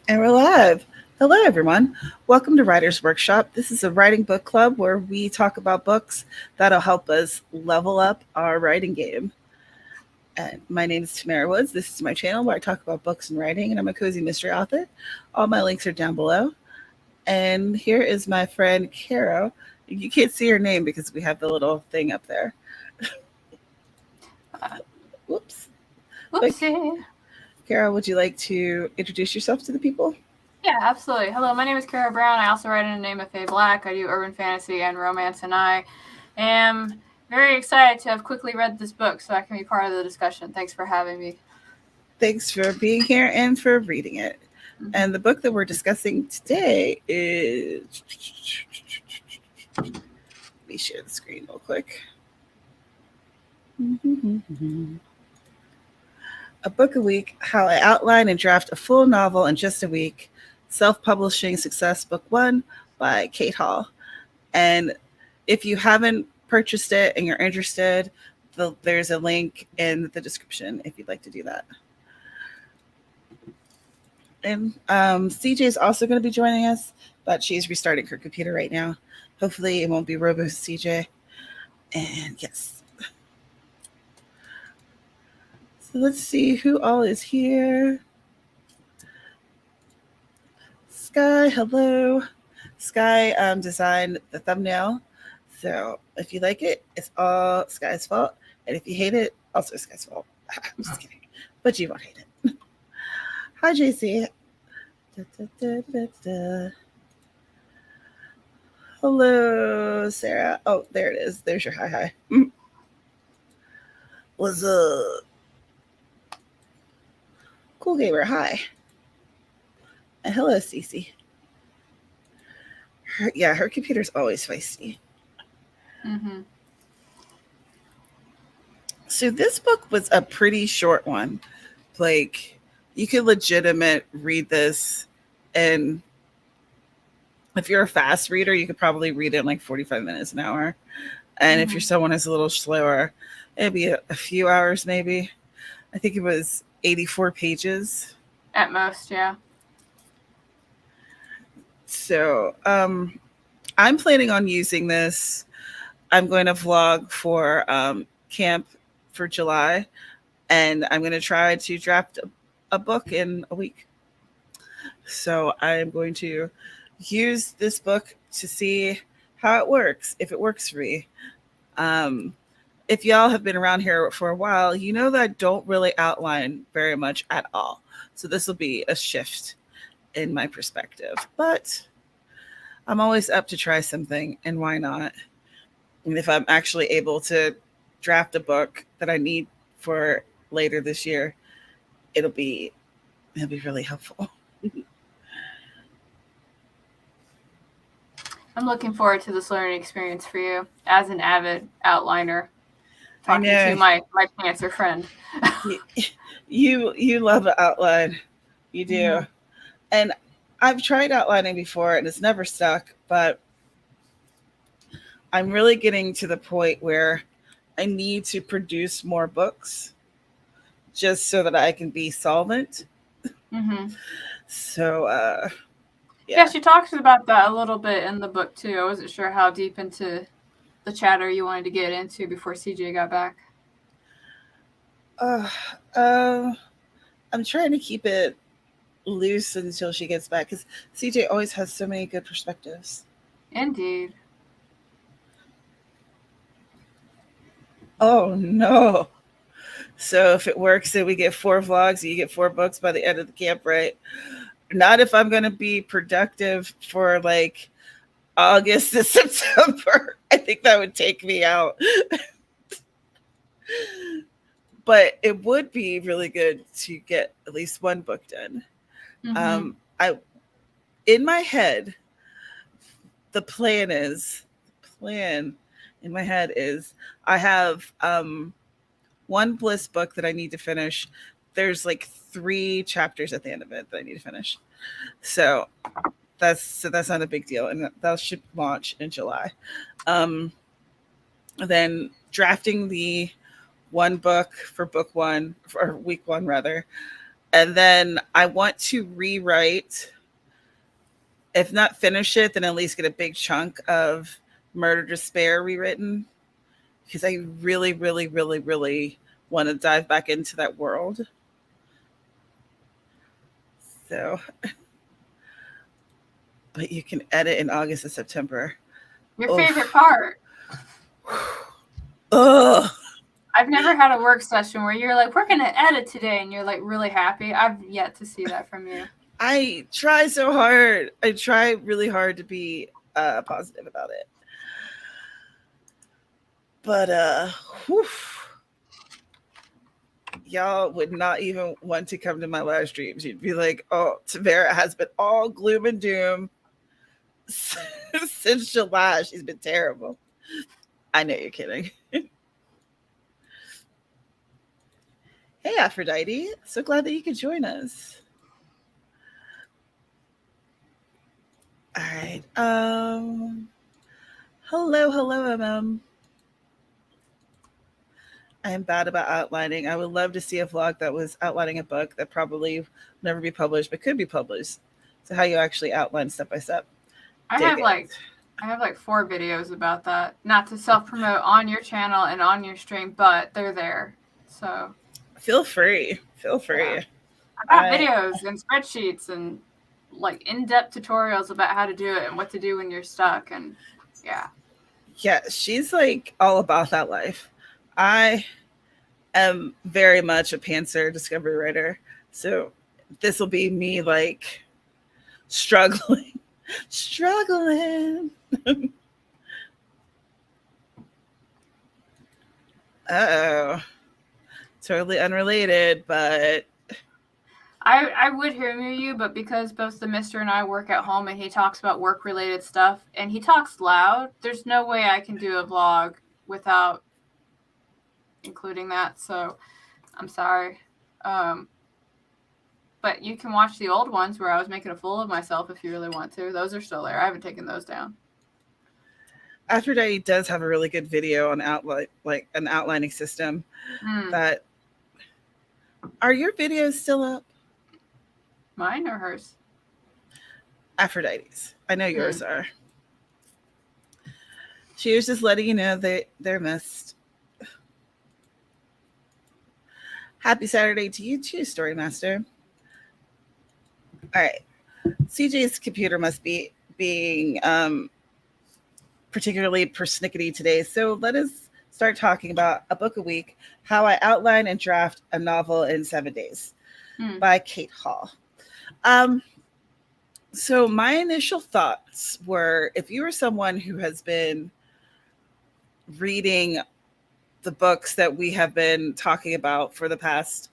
And we're live. Hello, everyone. Welcome to Writer's Workshop. This is a writing book club where we talk about books that'll help us level up our writing game. And my name is Tamara Woods. This is my channel where I talk about books and writing, and I'm a cozy mystery author. All my links are down below. And here is my friend Carrow. You can't see her name because we have the little thing up there. Uh, Whoops. But Whoopsie. Carrow, would you like to introduce yourself to the people? Yeah, absolutely. Hello, my name is Carrow Brown. I also write in the name of Faye Black. I do urban fantasy and romance, and I am very excited to have quickly read this book so I can be part of the discussion. Thanks for having me. Thanks for being here and for reading it. Mm-hmm. And the book that we're discussing today is. Let me share the screen real quick. A Book a Week: How I Outline and Draft a Full Novel in Just a Week. Self Publishing Success Book 1 by Kate Hall. And if you haven't purchased it and you're interested, there's a link in the description if you'd like to do that. And CJ is also going to be joining us, but she's restarting her computer right now. Hopefully, it won't be Robo CJ. And yes. So let's see who all is here. Sky, hello. Sky designed the thumbnail. So if you like it, it's all Sky's fault. And if you hate it, also Sky's fault. I'm just kidding. But you won't hate it. Hi, JC. Da, da, da, da, da. Hello, Sarah. Oh, there it is. There's your hi. What's up? Cool Gamer, hi. And hello, Cece. Her computer's always feisty. Mm-hmm. So this book was a pretty short one. Like, you could legitimate read this, and if you're a fast reader, you could probably read it in like 45 minutes, an hour. And if you're someone who's a little slower, it'd be a few hours maybe. I think it was 84 pages. At most, yeah. So I'm planning on using this. I'm going to vlog for camp for July, and I'm going to try to draft a book in a week. So I'm going to use this book to see how it works, if it works for me. If y'all have been around here for a while, you know that I don't really outline very much at all. So this will be a shift in my perspective. But I'm always up to try something, and why not? And if I'm actually able to draft a book that I need for later this year, it'll be really helpful. I'm looking forward to this learning experience for you as an avid outliner. I Talking know to my pantser friend. you love an outline, you do, Mm-hmm. and I've tried outlining before and it's never stuck. But I'm really getting to the point where I need to produce more books just so that I can be solvent. Mm-hmm. So Yeah, yeah. she talks about that a little bit in the book too. I wasn't sure how deep into the chatter you wanted to get into before CJ got back. uh, uh, I'm trying to keep it loose until she gets back because CJ always has so many good perspectives. Indeed. Oh no. So if it works, then we get 4 vlogs, you get 4 books by the end of the camp, right? Not if I'm going to be productive for like August to September. I think that would take me out. But it would be really good to get at least one book done. Mm-hmm. I in my head, the plan in my head is I have one Bliss book that I need to finish. There's like 3 chapters at the end of it that I need to finish. So that's not a big deal, and that should launch in July. Um, then drafting the one book for book 1 or week 1 rather, And then I want to rewrite, if not finish it, then at least get a big chunk of Murder Despair rewritten, because I really, really, really, really want to dive back into that world. So, but you can edit in August and September. Your favorite part? Ugh. I've never had a work session where you're like, we're going to edit today, and you're like really happy. I've yet to see that from you. I try so hard. I try really hard to be positive about it. But whew, y'all would not even want to come to my live streams. You'd be like, oh, Tamara has been all gloom and doom since July. She's been terrible. I know you're kidding. Hey, Aphrodite. So glad that you could join us. All right. Hello, I am bad about outlining. I would love to see a vlog that was outlining a book that probably will never be published, but could be published. So how you actually outline step by step. I have like 4 videos about that. Not to self-promote on your channel and on your stream, but they're there. So feel free. Yeah. I got videos and spreadsheets and like in-depth tutorials about how to do it and what to do when you're stuck. And yeah, she's like all about that life. I am very much a pantser discovery writer, so this will be me like struggling. Uh-oh. Totally unrelated, but I would humor you, but because both the Mister and I work at home and he talks about work-related stuff and he talks loud, there's no way I can do a vlog without including that. So I'm sorry. But you can watch the old ones where I was making a fool of myself if you really want to. Those are still there. I haven't taken those down. Aphrodite does have a really good video on an outlining system. That are your videos still up? Mine or hers? Aphrodite's. I know yours are. She was just letting you know they're missed. Happy Saturday to you too, Story Master. All right. CJ's computer must be being particularly persnickety today. So let us start talking about A Book a Week, How I Outline and Draft a Novel in 7 Days by Kate Hall. So my initial thoughts were, if you were someone who has been reading the books that we have been talking about for the past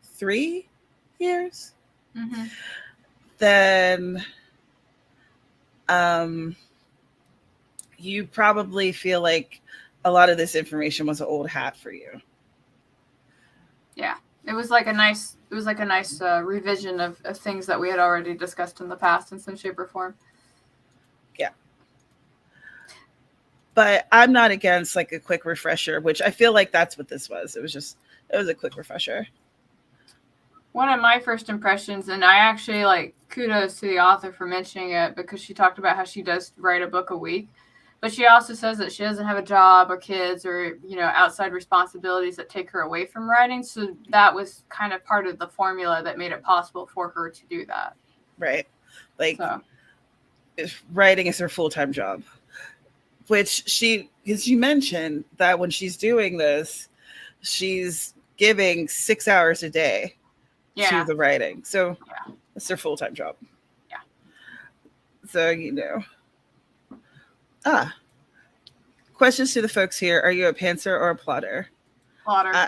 3 years, then you probably feel like a lot of this information was an old hat for you. Yeah, it was like a nice revision of things that we had already discussed in the past in some shape or form. Yeah. But I'm not against like a quick refresher, which I feel like that's what this was. It was a quick refresher. One of my first impressions, and I actually like kudos to the author for mentioning it because she talked about how she does write a book a week, but she also says that she doesn't have a job or kids or, outside responsibilities that take her away from writing. So that was kind of part of the formula that made it possible for her to do that. Right. Like if writing is her full-time job, which because you mentioned that when she's doing this, she's giving 6 hours a day to the writing. So it's their full-time job. Yeah. So, questions to the folks here. Are you a pantser or a plotter? Plotter.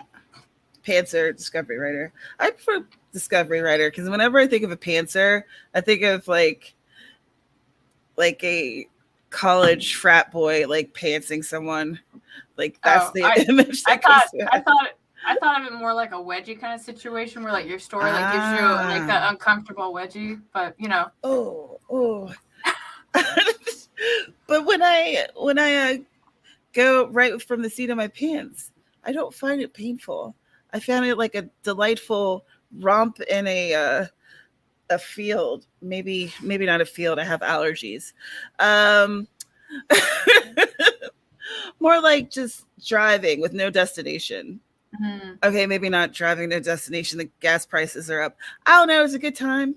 Pantser, discovery writer. I prefer discovery writer because whenever I think of a pantser, I think of like a college frat boy like pantsing someone. Like that's the image that I thought of it more like a wedgie kind of situation where like your story like gives you like that uncomfortable wedgie, but But when I go right from the seat of my pants, I don't find it painful. I found it like a delightful romp in a field. Maybe not a field. I have allergies. Um, more like just driving with no destination. Mhm. Okay, maybe not driving to a destination. The gas prices are up. I don't know. It's a good time.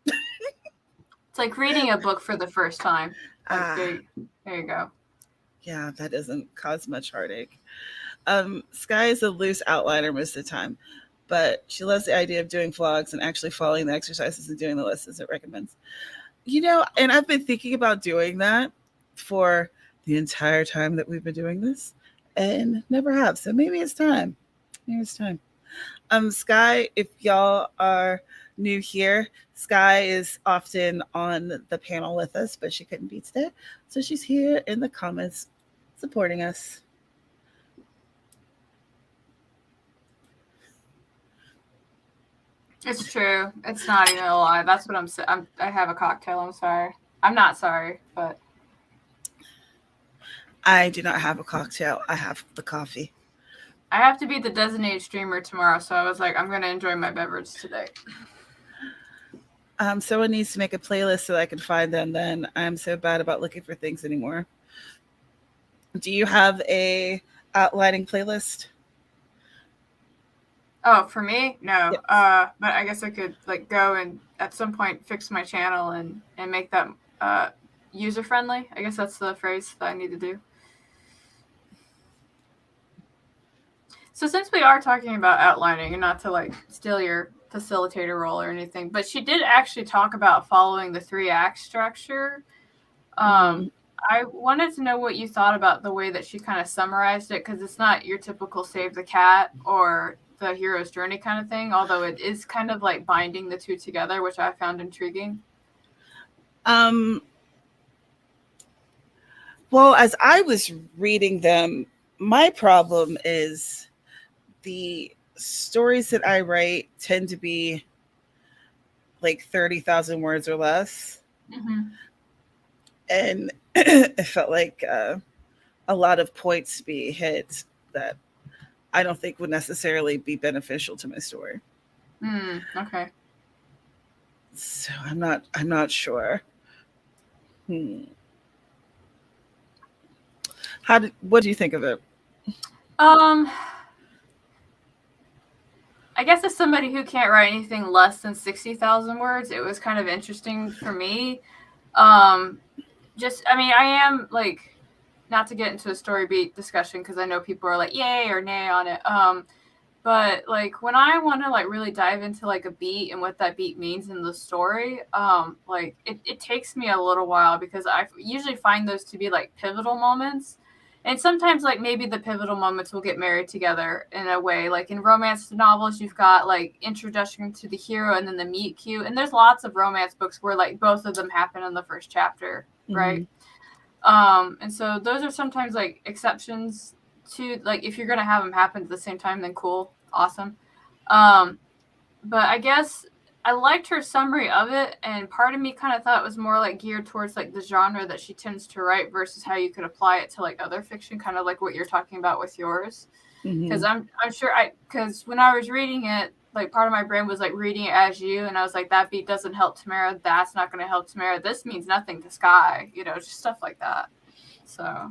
It's like reading a book for the first time. Like Ah, there you go. yeah, that doesn't cause much heartache. Sky is a loose outliner most of the time, but she loves the idea of doing vlogs and actually following the exercises and doing the lists as it recommends. And I've been thinking about doing that for the entire time that we've been doing this and never have. So maybe it's time. Maybe it's time. Sky, if y'all are new here, Sky is often on the panel with us, but she couldn't be today. So she's here in the comments supporting us. It's true. It's not even a lie. That's what I'm saying. I have a cocktail. I'm sorry. I'm not sorry, but I do not have a cocktail. I have the coffee. I have to be the designated streamer tomorrow. So I was like, I'm going to enjoy my beverage today. Someone needs to make a playlist so I can find them. Then I'm so bad about looking for things anymore. Do you have a outlining playlist? Oh, for me? No. Yes. But I guess I could like go and at some point fix my channel and make that user friendly. I guess that's the phrase that I need to do. So since we are talking about outlining, and not to like steal your facilitator role or anything, but she did actually talk about following the 3-act structure. I wanted to know what you thought about the way that she kind of summarized it, because it's not your typical save the cat or the hero's journey kind of thing, although it is kind of like binding the two together, which I found intriguing. Well, as I was reading them, my problem is the stories that I write tend to be like 30,000 words or less. Mm-hmm. And it felt like a lot of points to be hit that I don't think would necessarily be beneficial to my story. Okay. So I'm not sure. What do you think of it? I guess as somebody who can't write anything less than 60,000 words, it was kind of interesting for me. I am like, not to get into a story beat discussion, because I know people are like yay or nay on it. But like when I want to like really dive into like a beat and what that beat means in the story, like it takes me a little while, because I usually find those to be like pivotal moments. And sometimes like maybe the pivotal moments will get married together in a way. Like in romance novels, you've got like introduction to the hero and then the meet cute. And there's lots of romance books where like both of them happen in the first chapter, right? And so those are sometimes like exceptions to, like, if you're going to have them happen at the same time, then cool, awesome. But I guess I liked her summary of it, and part of me kind of thought it was more like geared towards like the genre that she tends to write versus how you could apply it to like other fiction, kind of like what you're talking about with yours. Because I'm sure because when I was reading it, like part of my brain was like reading it as you, and I was like, that beat doesn't help Tamara, that's not going to help Tamara, this means nothing to Sky, just stuff like that. So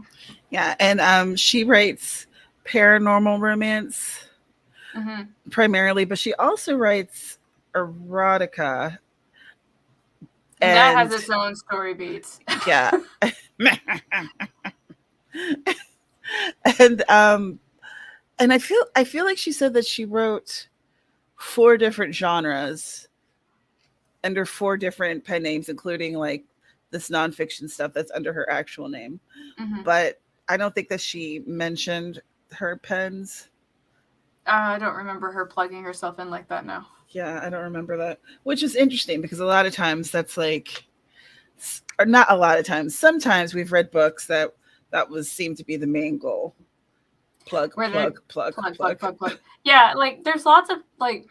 yeah, and she writes paranormal romance primarily, but she also writes erotica, and that has its own story beats. Yeah. And I feel like she said that she wrote 4 different genres under 4 different pen names, including like this nonfiction stuff that's under her actual name. But I don't think that she mentioned her pens. I don't remember her plugging herself in like that now. Yeah, I don't remember that, which is interesting because a lot of times that's like, or not a lot of times, sometimes we've read books that was seemed to be the main goal. Plug. Yeah, like there's lots of like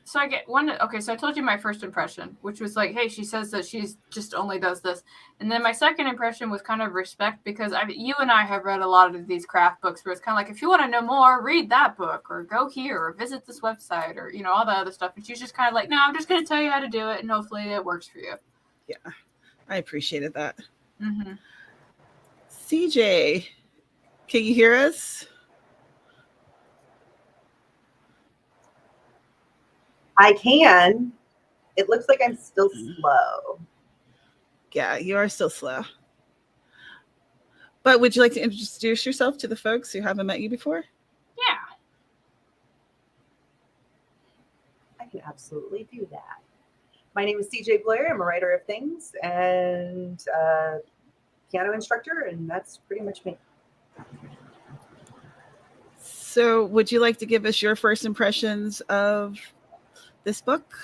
so I get one. Okay, so I told you my first impression, which was like, hey, she says that she's just only does this, and then my second impression was kind of respect, because you and I have read a lot of these craft books where it's kind of like, if you want to know more, read that book, or go here, or visit this website, or all the other stuff. And she's just kind of like, no, I'm just going to tell you how to do it, and hopefully it works for you. Yeah, I appreciated that. Mm-hmm. CJ, can you hear us? I can. It looks like I'm still slow. Yeah, you are still slow. But would you like to introduce yourself to the folks who haven't met you before? Yeah. I can absolutely do that. My name is CJ Bloyer. I'm a writer of things and a piano instructor, and that's pretty much me. So would you like to give us your first impressions of this book?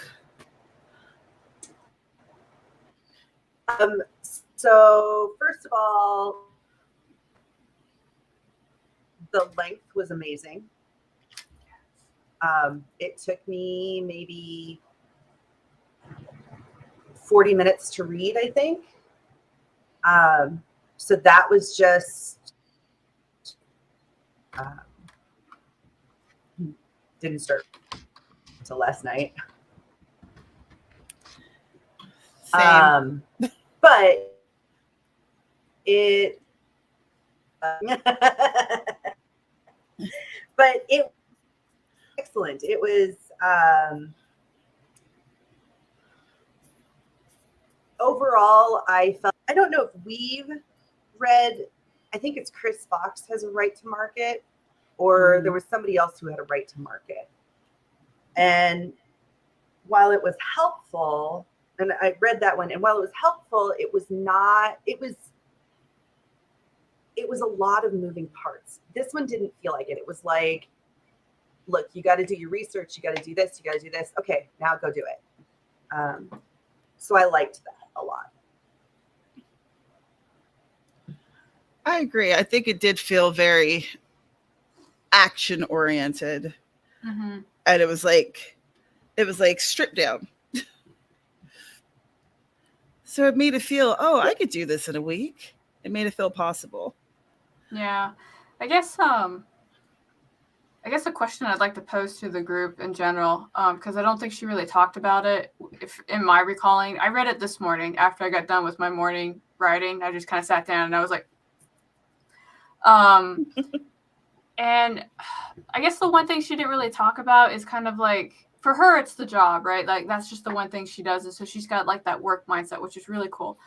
So first of all, the length was amazing. It took me maybe 40 minutes to read, I think. So that was just didn't start until last night. Same. But it but it excellent. It was overall, I don't know if we've read, I think it's Chris Fox has a right to market, or there was somebody else who had a right to market. And while it was helpful, and I read that one, and while it was helpful, it was a lot of moving parts. This one didn't feel like it. It was like, look, you got to do your research. You got to do this. You got to do this. Okay, now go do it. So I liked that a lot. I agree. I think it did feel very action oriented. Mm-hmm. And it was like stripped down. So it made it feel, oh, I could do this in a week. It made it feel possible. Yeah. I guess a question I'd like to pose to the group in general, because I don't think she really talked about it. If in my recalling, I read it this morning after I got done with my morning writing. I just kind of sat down and I was like, and I guess the one thing she didn't really talk about is kind of like, for her, it's the job, right? Like that's just the one thing she does. And so she's got like that work mindset, which is really cool.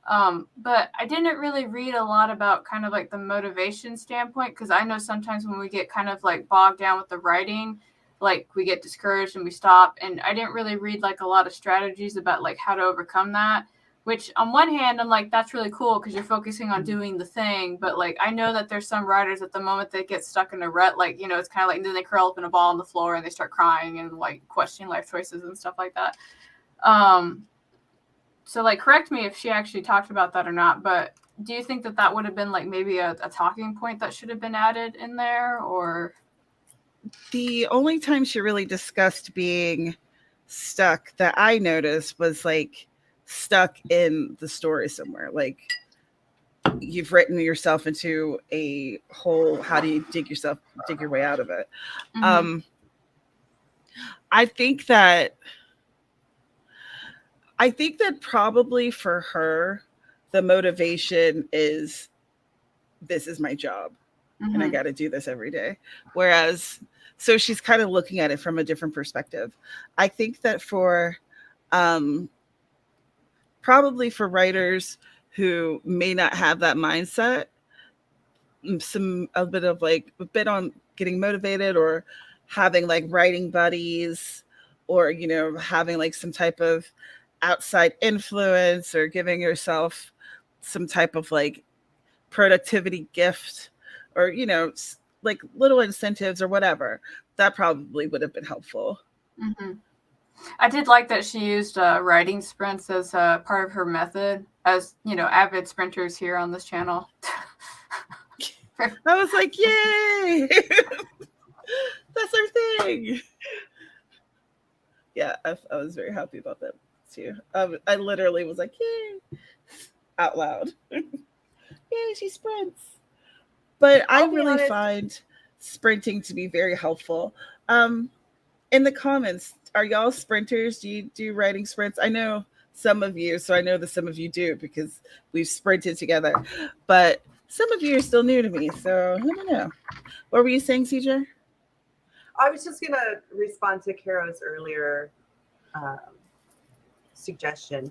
But I didn't really read a lot about kind of like the motivation standpoint, because I know sometimes when we get kind of like bogged down with the writing, like we get discouraged and we stop. And I didn't really read like a lot of strategies about like how to overcome that, which on one hand, I'm like, that's really cool because you're focusing on doing the thing. But like, I know that there's some writers at the moment that get stuck in a rut, like, it's kind of like, then they curl up in a ball on the floor and they start crying and like questioning life choices and stuff like that. So, like, correct me if she actually talked about that or not, but do you think that would have been, like, maybe a talking point that should have been added in there, or? The only time she really discussed being stuck that I noticed was, like, stuck in the story somewhere. Like, you've written yourself into a hole. How do you dig your way out of it? Mm-hmm. I think that probably for her, the motivation is, this is my job, mm-hmm. and I got to do this every day. Whereas, so she's kind of looking at it from a different perspective. I think that for, probably for writers who may not have that mindset, a bit on getting motivated, or having like writing buddies, or, having like some type of outside influence, or giving yourself some type of like productivity gift, or like little incentives or whatever, that probably would have been helpful. Mm-hmm. I did like that she used writing sprints as part of her method, as avid sprinters here on this channel. I was like, yay. That's our thing. Yeah, I was very happy about that too. I literally was like, yay, out loud. Yay, she sprints. But I I'll be really honest. find sprinting to be very helpful. Um, in the comments, are y'all sprinters? Do you do writing sprints? I know some of you, so I know that some of you do because we've sprinted together. But some of you are still new to me, so I don't know. What were you saying, CJ? I was just gonna respond to Carow's earlier um, suggestion.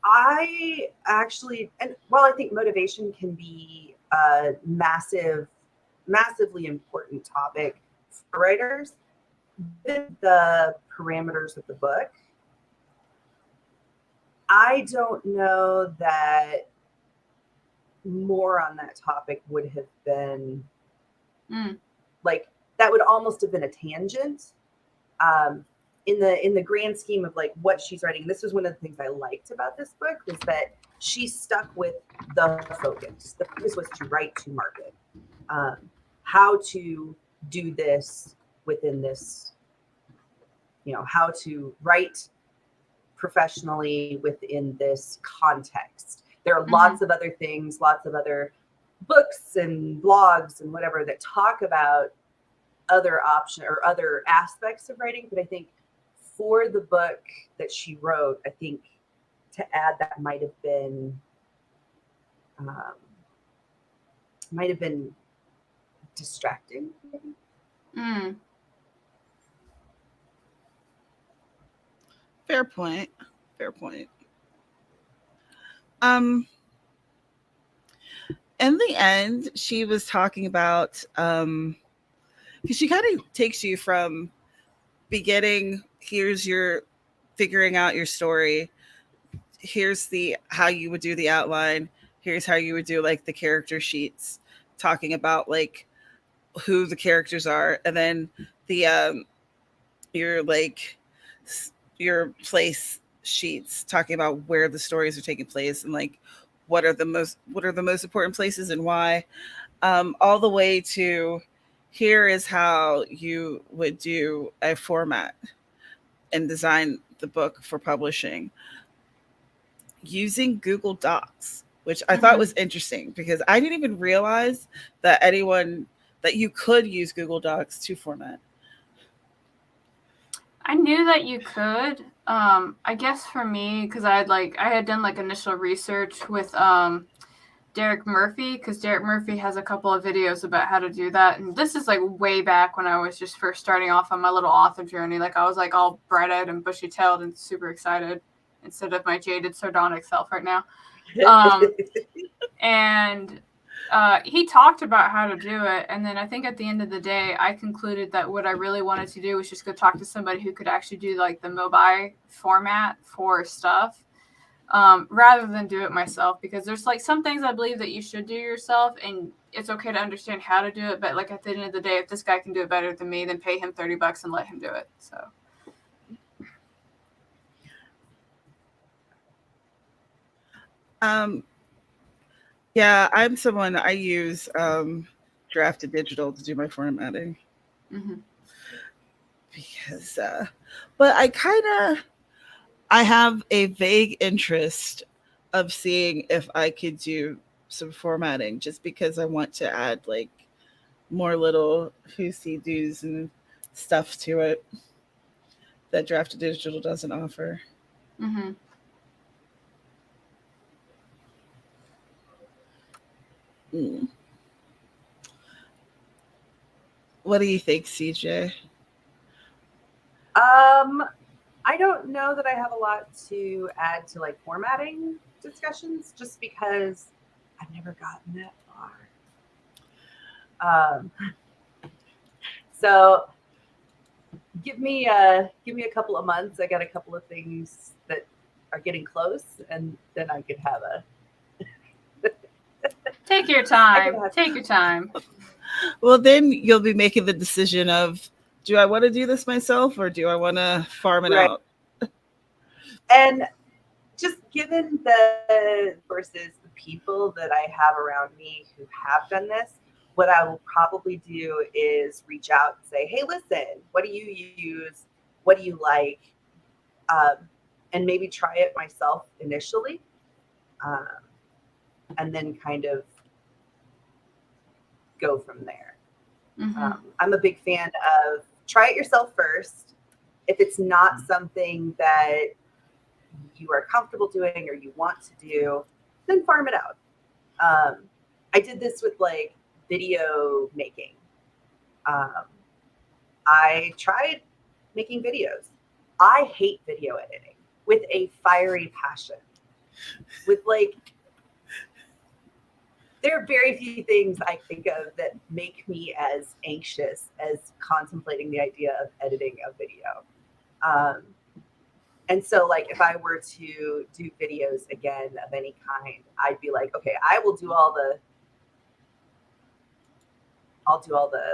I actually, and while I think motivation can be a massively important topic for writers, given the parameters of the book, I don't know that more on that topic would have been like, that would almost have been a tangent. In the grand scheme of like what she's writing, this was one of the things I liked about this book, was that she stuck with the focus. The focus was to write to market, how to do this within this, how to write professionally within this context. There are lots of other things, lots of other books and blogs and whatever that talk about other options or other aspects of writing, but I think for the book that she wrote, I think to add that might have been distracting. Maybe. Fair point. Fair point. Um, in the end, she was talking about because she kind of takes you from beginning. Here's your figuring out your story. Here's the how you would do the outline. Here's how you would do like the character sheets, talking about like who the characters are, and then the your like your place sheets talking about where the stories are taking place and like what are the most important places and why, all the way to here is how you would do a format and design the book for publishing using Google Docs, which I thought was interesting because I didn't even realize that you could use Google Docs to format. I knew that you could. I guess for me, because I had done like initial research with Derek Murphy, because Derek Murphy has a couple of videos about how to do that, and this is like way back when I was just first starting off on my little author journey. Like I was like all bright-eyed and bushy-tailed and super excited instead of my jaded sardonic self right now. And he talked about how to do it, and then I think at the end of the day I concluded that what I really wanted to do was just go talk to somebody who could actually do like the mobile format for stuff, rather than do it myself, because there's like some things I believe that you should do yourself, and it's okay to understand how to do it, but like at the end of the day, if this guy can do it better than me, then pay him $30 and let him do it. So Yeah, I'm someone I use Drafted Digital to do my formatting because, but I have a vague interest of seeing if I could do some formatting just because I want to add like more little whoosy doos and stuff to it that Drafted Digital doesn't offer. Mm. What do you think, CJ? I don't know that I have a lot to add to like formatting discussions, just because I've never gotten that far. So give me a couple of months. I got a couple of things that are getting close, and then I could have a take your time. Take your time. Well, then you'll be making the decision of, do I want to do this myself or do I want to farm it out? And just given the versus the people that I have around me who have done this, what I will probably do is reach out and say, hey, listen, what do you use? What do you like? And maybe try it myself initially. And then kind of go from there. I'm a big fan of try it yourself first. If it's not something that you are comfortable doing or you want to do, then farm it out. I did this with like video making. I tried making videos. I hate video editing with a fiery passion. With like, there are very few things I think of that make me as anxious as contemplating the idea of editing a video. And so like, if I were to do videos again of any kind, I'd be like, okay, I'll do all the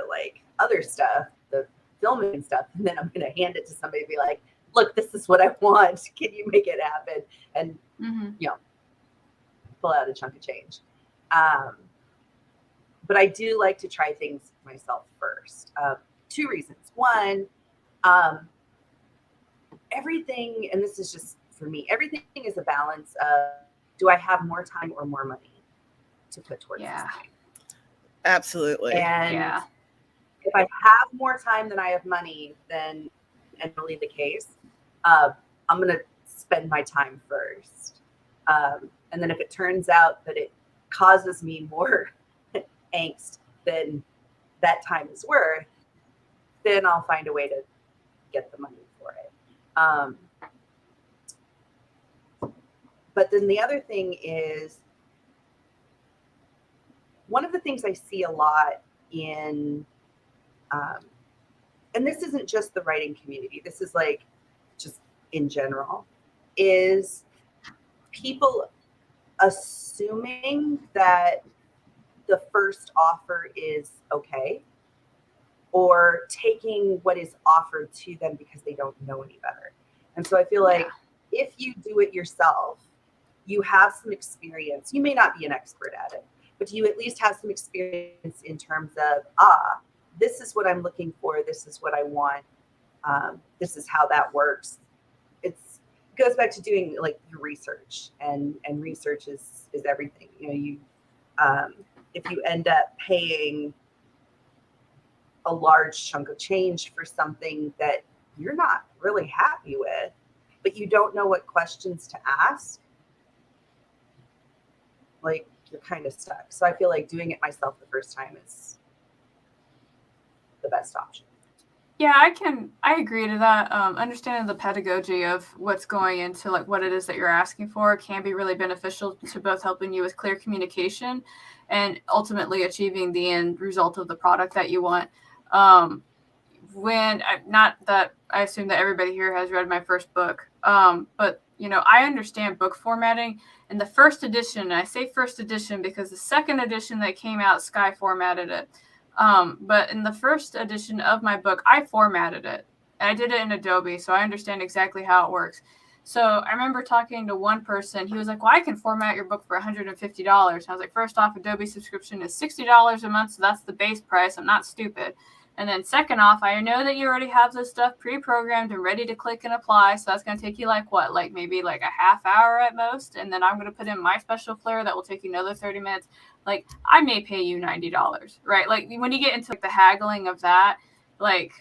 like other stuff, the filming stuff, and then I'm going to hand it to somebody and be like, look, this is what I want. Can you make it happen? And, you know, pull out a chunk of change. But I do like to try things myself first. 2 reasons. One, everything, and this is just for me, everything is a balance of, do I have more time or more money to put towards this thing? Absolutely. And if I have more time than I have money, then, and really the case, I'm going to spend my time first. And then if it turns out that it causes me more angst than that time is worth, then I'll find a way to get the money for it. But then the other thing is, one of the things I see a lot in, and this isn't just the writing community, this is like just in general, is people assuming that the first offer is okay, or taking what is offered to them because they don't know any better. And so I feel like if you do it yourself, you have some experience. You may not be an expert at it, but you at least have some experience in terms of, this is what I'm looking for. This is what I want. This is how that works. It goes back to doing like your research, and research is everything. You know, if you end up paying a large chunk of change for something that you're not really happy with, but you don't know what questions to ask, like, you're kind of stuck. So I feel like doing it myself the first time is the best option. Yeah, I agree to that. Understanding the pedagogy of what's going into like what it is that you're asking for can be really beneficial to both helping you with clear communication and ultimately achieving the end result of the product that you want. Not that I assume that everybody here has read my first book, but you know, I understand book formatting. In the first edition, and I say first edition because the second edition that came out, Sky formatted it. But in the first edition of my book, I formatted it. And I did it in Adobe, so I understand exactly how it works. So I remember talking to one person. He was like, well, I can format your book for $150. And I was like, first off, Adobe subscription is $60 a month, so that's the base price. I'm not stupid. And then second off, I know that you already have this stuff pre-programmed and ready to click and apply. So that's going to take you maybe like a half hour at most. And then I'm going to put in my special flair that will take you another 30 minutes. Like, I may pay you $90, right? Like, when you get into like the haggling of that, like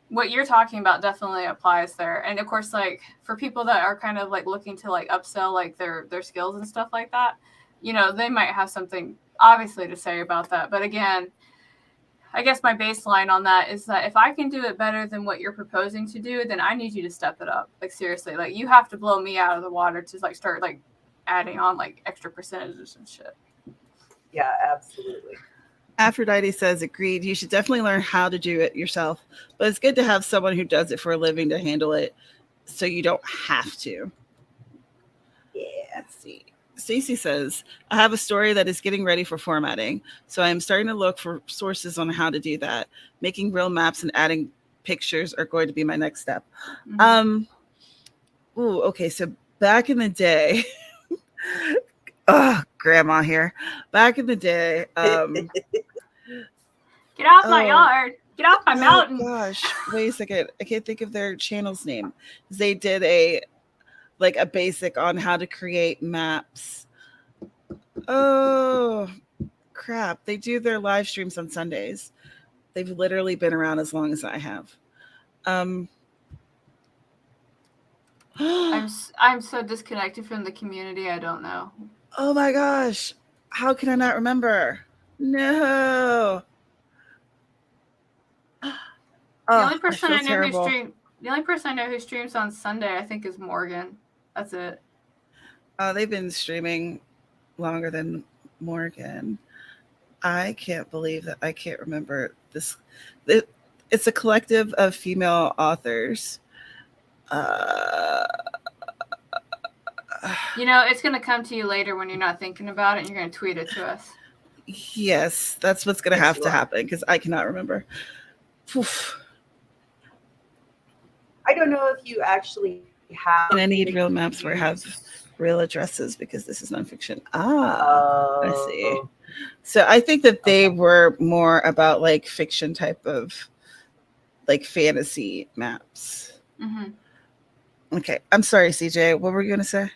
what you're talking about definitely applies there. And of course, like for people that are kind of like looking to like upsell like their skills and stuff like that, you know, they might have something obviously to say about that. But again, I guess my baseline on that is that if I can do it better than what you're proposing to do, then I need you to step it up. Like, seriously, like you have to blow me out of the water to like start like adding on like extra percentages and shit. Yeah, absolutely. Aphrodite says, agreed. You should definitely learn how to do it yourself, but it's good to have someone who does it for a living to handle it so you don't have to. Yeah, let's see. Stacey says, I have a story that is getting ready for formatting, so I am starting to look for sources on how to do that. Making real maps and adding pictures are going to be my next step. Mm-hmm. Okay, so back in the day, grandma here. Back in the day, get off my yard. Get off my mountain. Gosh, wait a second. I can't think of their channel's name. They did a basic on how to create maps. Oh crap. They do their live streams on Sundays. They've literally been around as long as I have. I'm so disconnected from the community. I don't know. Oh my gosh. How can I not remember? No. The only I person feel I know terrible. the only person I know who streams on Sunday, I think, is Morgan. That's it. They've been streaming longer than Morgan. I can't believe that I can't remember this. It's a collective of female authors. It's going to come to you later when you're not thinking about it, and you're going to tweet it to us. Yes, that's what's going to have to happen because I cannot remember. Oof. I don't know if you actually have. And I need real maps where I have real addresses because this is nonfiction. I see. So I think that they were more about like fiction type of like fantasy maps. Mm-hmm. Okay, I'm sorry, CJ. What were you gonna say?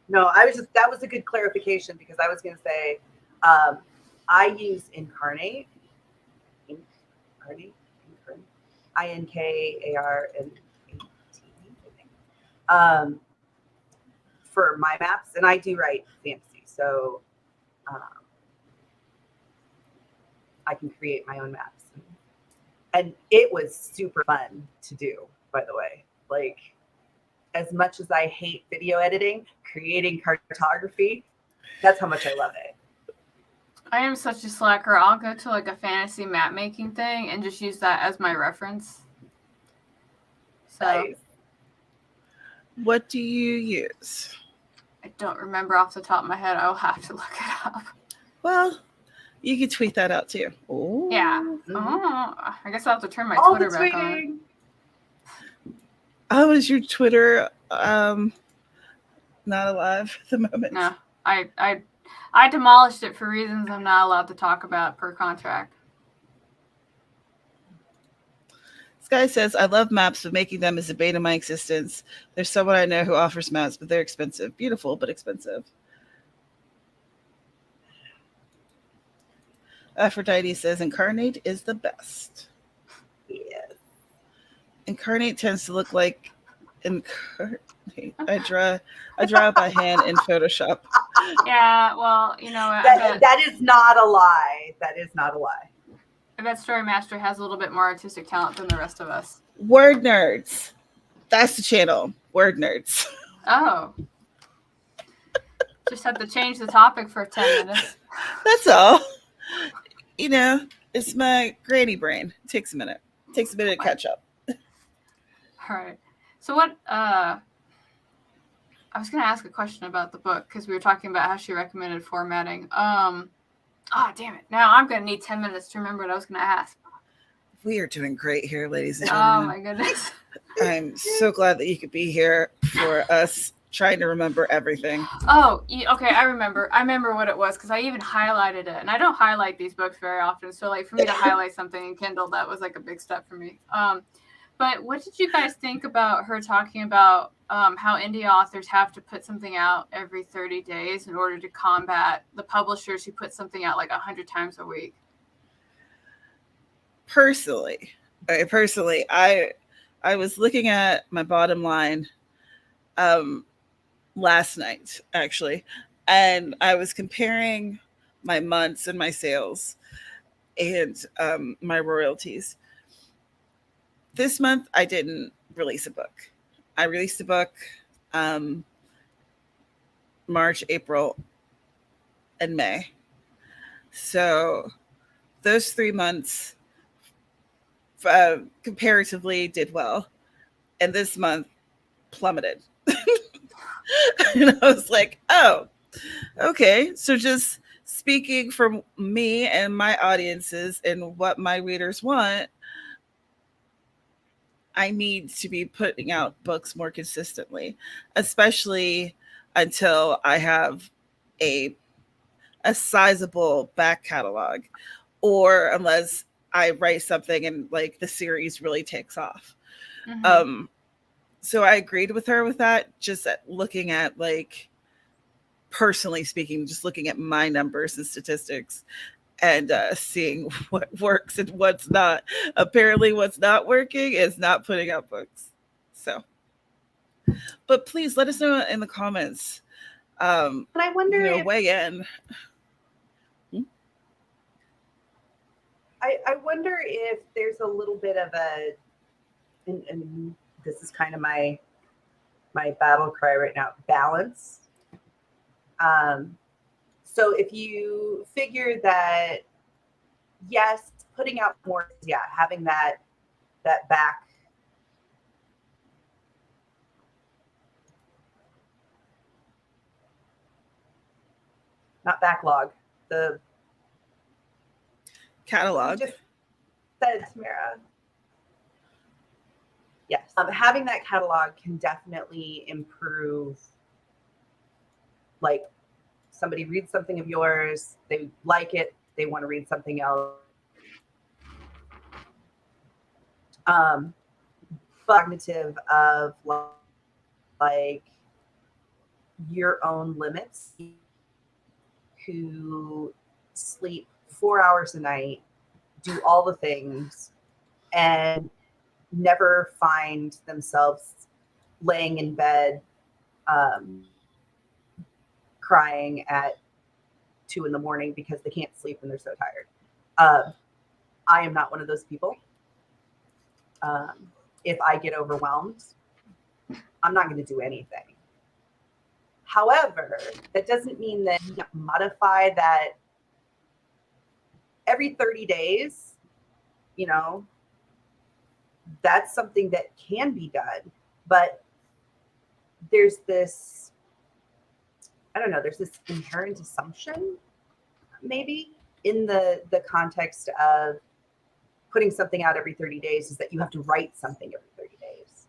No, that was a good clarification because I was gonna say I use Incarnate, INKARNATE, for my maps, and I do write fantasy, so I can create my own maps, and it was super fun to do. By the way, like, as much as I hate video editing, creating cartography, that's how much I love it. I am such a slacker. I'll go to like a fantasy map making thing and just use that as my reference. So, Nice. What do you use? I don't remember off the top of my head. I'll have to look it up. Well, you can tweet that out too. Oh, Yeah. Mhm. Oh, I guess I'll have to turn my All Twitter the back on. tweeting. how is your Twitter not alive at the moment? No, I demolished it for reasons I'm not allowed to talk about per contract. This guy says, I love maps, but making them is a bane of my existence. There's someone I know who offers maps, but they're expensive. Beautiful, but expensive. Aphrodite says, Incarnate is the best. Yes. Incarnate tends to look like Incarnate. I draw it by hand in Photoshop. Yeah, well, That is not a lie. That is not a lie. I bet Story Master has a little bit more artistic talent than the rest of us. Word Nerds. That's the channel. Word Nerds. Oh. Just had to change the topic for 10 minutes. That's all. It's my granny brain. It takes a minute. It takes a minute to catch up. All right. So what, I was going to ask a question about the book because we were talking about how she recommended formatting. Damn it. Now I'm going to need 10 minutes to remember what I was going to ask. We are doing great here, ladies and gentlemen. Oh, my goodness. I'm so glad that you could be here for us trying to remember everything. Oh, okay. I remember what it was because I even highlighted it. And I don't highlight these books very often. So, like, for me to highlight something in Kindle, that was, like, a big step for me. But what did you guys think about her talking about how indie authors have to put something out every 30 days in order to combat the publishers who put something out like 100 times a week? Personally, I was looking at my bottom line last night, actually, and I was comparing my months and my sales and my royalties. This month, I didn't release a book. I released a book March, April, and May. So those 3 months comparatively did well. And this month plummeted. And I was like, oh, okay. So just speaking from me and my audiences and what my readers want, I need to be putting out books more consistently, especially until I have a sizable back catalog, or unless I write something and like the series really takes off. Mm-hmm. So I agreed with her with that, just looking at like, personally speaking, just looking at my numbers and statistics and seeing what works and what's not. Apparently what's not working is not putting out books. So, but please let us know in the comments. And I wonder if Weigh in. I wonder if there's a little bit of a, and this is kind of my battle cry right now, balance. So if you figure that, yes, putting out more, yeah, having that back, not backlog, the Catalog. you just said, Tamara. Yes, having that catalog can definitely improve. Like, somebody reads something of yours, they like it, they want to read something else. Cognitive of like your own limits, who sleep 4 hours a night, do all the things, and never find themselves laying in bed crying at 2 a.m. because they can't sleep and they're so tired. I am not one of those people. If I get overwhelmed, I'm not going to do anything. However, that doesn't mean that you modify that every 30 days, that's something that can be done. But there's this, I don't know, there's this inherent assumption maybe in the context of putting something out every 30 days is that you have to write something every 30 days.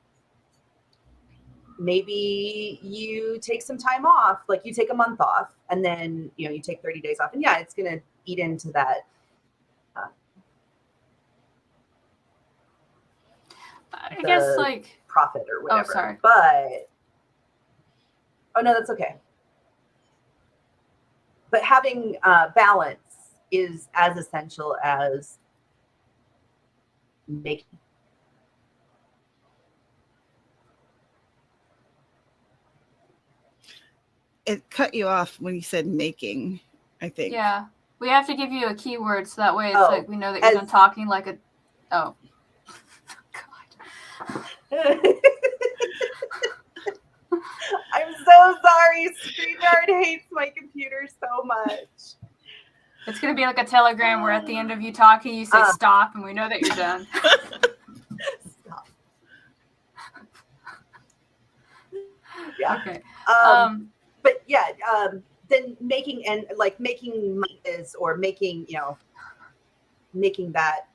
Maybe you take some time off, like you take a month off, and then you take 30 days off, and yeah, it's going to eat into that. I guess like profit or whatever. Oh, sorry. But no, that's okay. But having balance is as essential as making. It cut you off when you said making, I think. Yeah. We have to give you a keyword so that way it's like we know that you're done talking like a. Oh. God. I'm so sorry. StreamYard hates my computer so much. It's going to be like a telegram where at the end of you talking, you say stop, and we know that you're done. Stop. Yeah. Okay. But yeah, then making money is, or making that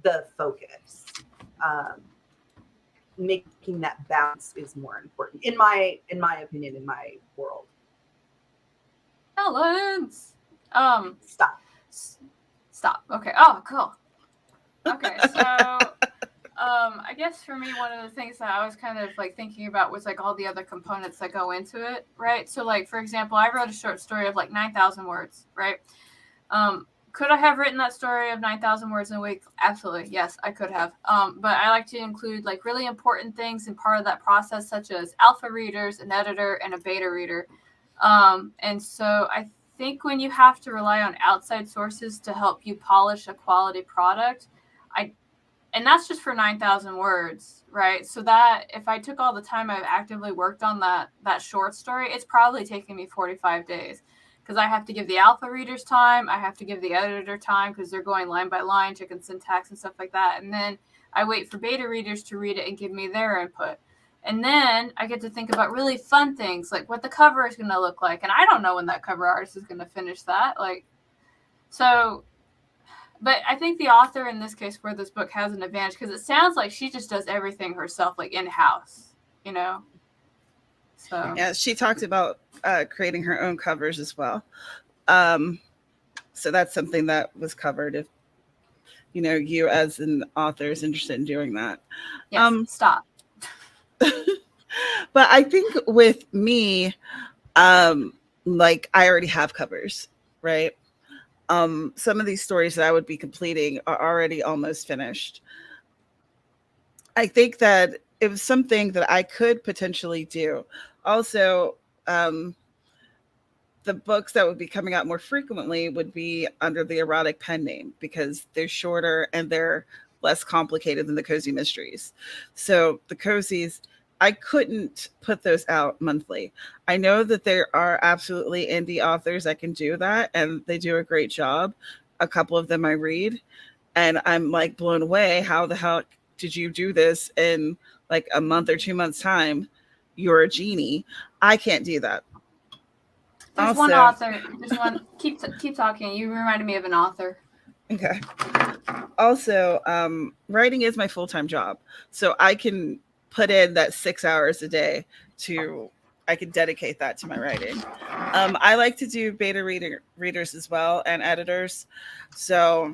the focus. Making that balance is more important in my opinion, in my world. Balance. Stop. Okay. Oh, cool. Okay, so I guess for me, one of the things that I was kind of like thinking about was like all the other components that go into it, right? So like, for example, I wrote a short story of like 9,000 words, right? Could I have written that story of 9,000 words in a week? Absolutely. Yes, I could have. But I like to include like really important things in part of that process, such as alpha readers, an editor, and a beta reader. And so I think when you have to rely on outside sources to help you polish a quality product, and that's just for 9,000 words, right? So that if I took all the time I've actively worked on that short story, it's probably taking me 45 days. Because I have to give the alpha readers time, I have to give the editor time because they're going line by line, checking syntax and stuff like that. And then I wait for beta readers to read it and give me their input. And then I get to think about really fun things, like what the cover is going to look like. And I don't know when that cover artist is going to finish that. But I think the author in this case for this book has an advantage because it sounds like she just does everything herself, like in-house, So yeah, she talked about creating her own covers as well. So that's something that was covered. If you as an author is interested in doing that. Yes, stop. But I think with me, like I already have covers, right? Some of these stories that I would be completing are already almost finished. I think that it was something that I could potentially do. Also, the books that would be coming out more frequently would be under the erotic pen name because they're shorter and they're less complicated than the cozy mysteries. So the cozies, I couldn't put those out monthly. I know that there are absolutely indie authors that can do that and they do a great job. A couple of them I read and I'm like blown away. How the hell did you do this in like a month or 2 months time? You're a genie. I can't do that. There's Also, one author. There's one. Keep talking. You reminded me of an author. Okay. Also, writing is my full-time job, so I can put in that 6 hours a day I can dedicate that to my writing. I like to do beta readers as well and editors, so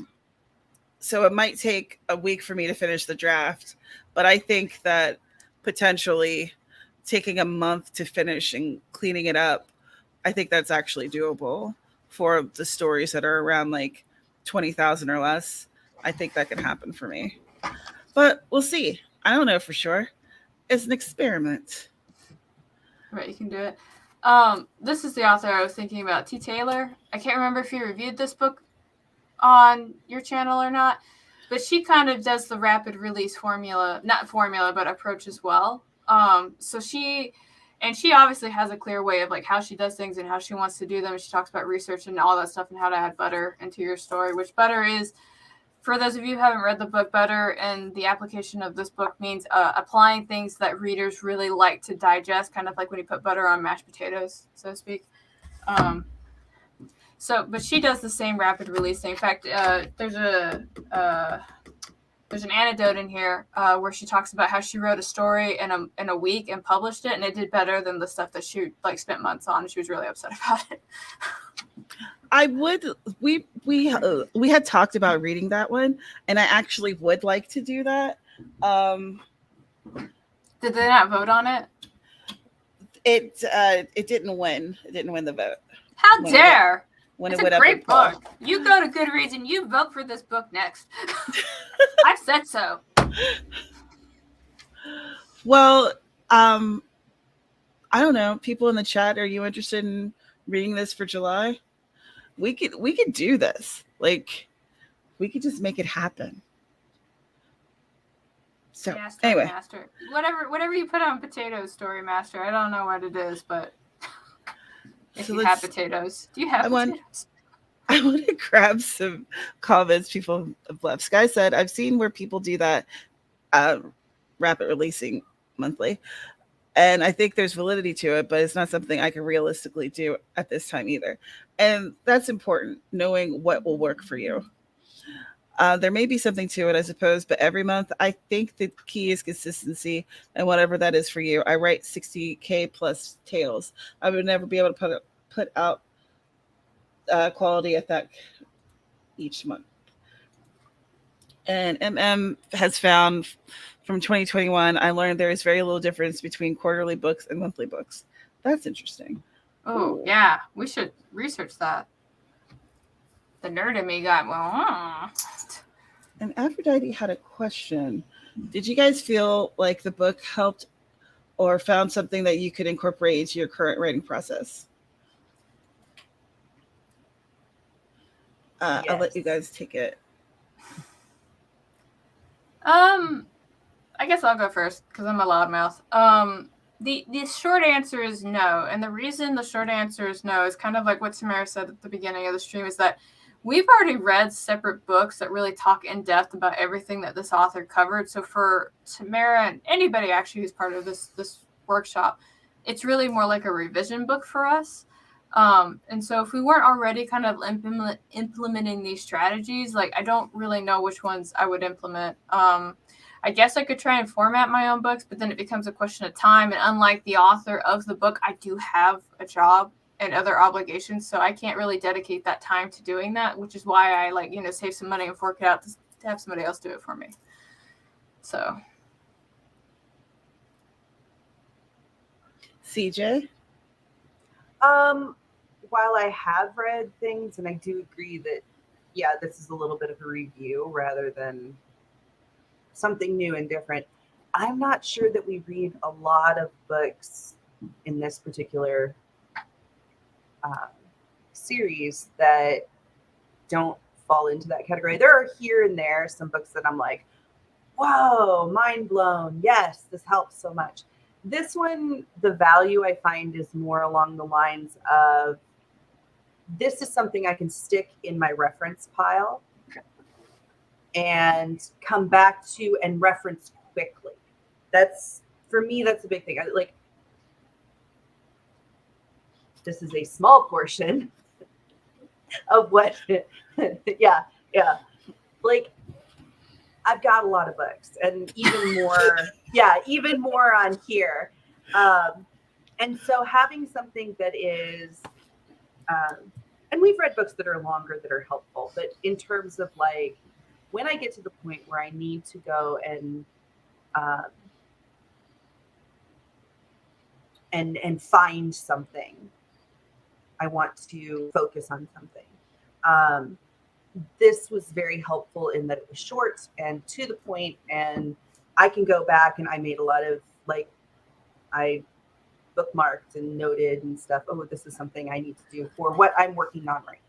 it might take a week for me to finish the draft, but I think that potentially taking a month to finish and cleaning it up, I think that's actually doable for the stories that are around like 20,000 or less. I think that can happen for me. But we'll see. I don't know for sure. It's an experiment. Right, you can do it. This is the author I was thinking about, T. Taylor. I can't remember if you reviewed this book on your channel or not, but she kind of does the rapid release but approach as well. So she obviously has a clear way of like how she does things and how she wants to do them. She talks about research and all that stuff and how to add butter into your story, which butter is, for those of you who haven't read the book, butter and the application of this book means applying things that readers really like to digest, kind of like when you put butter on mashed potatoes, so to speak. But she does the same rapid release thing. In fact, there's an anecdote in here where she talks about how she wrote a story in a week and published it, and it did better than the stuff that she like spent months on, and she was really upset about it. We had talked about reading that one, and I actually would like to do that. Did they not vote on it? It didn't win. It didn't win the vote. How dare! It's a great book. Paul. You go to Goodreads and you vote for this book next. I've said so. Well, I don't know. People in the chat, are you interested in reading this for July? We could do this. Like, we could just make it happen. So Yeah, anyway, Master. Whatever you put on potatoes, Story Master. I don't know what it is, but if you have potatoes, do you have potatoes? I want to grab some comments people have left. Sky said, I've seen where people do that rapid releasing monthly. And I think there's validity to it, but it's not something I can realistically do at this time either. And that's important, knowing what will work for you. There may be something to it, I suppose, but every month, I think the key is consistency and whatever that is for you. I write 60K plus tales. I would never be able to put out quality at that each month. And MM has found from 2021, I learned there is very little difference between quarterly books and monthly books. That's interesting. Oh, yeah. We should research that. The nerd in me got, well, And Aphrodite had a question. Did you guys feel like the book helped or found something that you could incorporate into your current writing process? Yes. I'll let you guys take it. I guess I'll go first because I'm a loudmouth. The short answer is no. And the reason the short answer is no is kind of like what Tamara said at the beginning of the stream, is that we've already read separate books that really talk in depth about everything that this author covered. So for Tamara and anybody actually who's part of this workshop, it's really more like a revision book for us. And so if we weren't already kind of implementing these strategies, like I don't really know which ones I would implement. I guess I could try and format my own books, but then it becomes a question of time. And unlike the author of the book, I do have a job and other obligations. So I can't really dedicate that time to doing that, which is why I save some money and fork it out to have somebody else do it for me. So. CJ? While I have read things, and I do agree that, yeah, this is a little bit of a review rather than something new and different, I'm not sure that we read a lot of books in this particular series that don't fall into that category. There are here and there some books that I'm like, whoa, mind blown. Yes, this helps so much. This one, the value I find is more along the lines of, this is something I can stick in my reference pile and come back to and reference quickly. That's, for me, that's a big thing. Like, this is a small portion of what, yeah. Like, I've got a lot of books, and even more on here. And so having something that is, and we've read books that are longer that are helpful, but in terms of like, when I get to the point where I need to go and find something, I want to focus on something. This was very helpful in that it was short and to the point, and I can go back and I made a lot of, like, I bookmarked and noted and stuff. Oh, this is something I need to do for what I'm working on right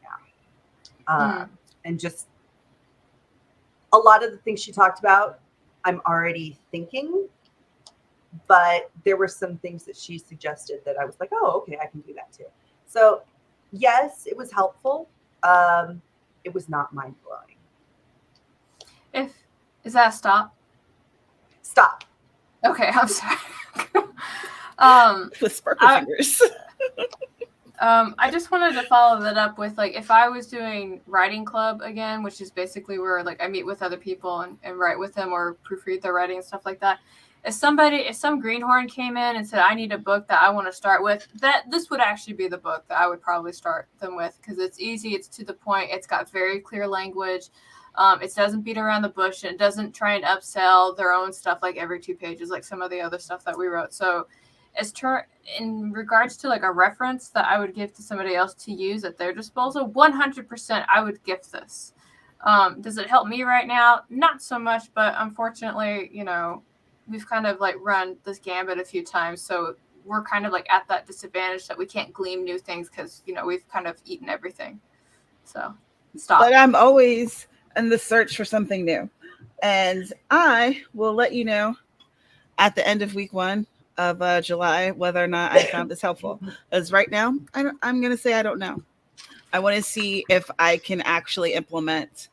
now. And just a lot of the things she talked about, I'm already thinking, but there were some things that she suggested that I was like, oh, okay, I can do that too. So yes, it was helpful. It was not mind blowing. Is that a stop? Stop. Okay, I'm sorry. With sparkle fingers. I just wanted to follow that up with, like, if I was doing writing club again, which is basically where, like, I meet with other people and write with them or proofread their writing and stuff like that. If some greenhorn came in and said, I need a book that I want to start with, this would actually be the book that I would probably start them with, because it's easy, it's to the point, it's got very clear language, it doesn't beat around the bush, and it doesn't try and upsell their own stuff like every 2 pages like some of the other stuff that we wrote. So in regards to like a reference that I would give to somebody else to use at their disposal, 100% I would gift this. Does it help me right now? Not so much, but unfortunately, we've kind of like run this gambit a few times, so we're kind of like at that disadvantage that we can't glean new things because we've kind of eaten everything. So stop. But I'm always in the search for something new, and I will let you know at the end of week 1 of July whether or not I found this helpful. As right now, I'm going to say I don't know. I want to see if I can actually implement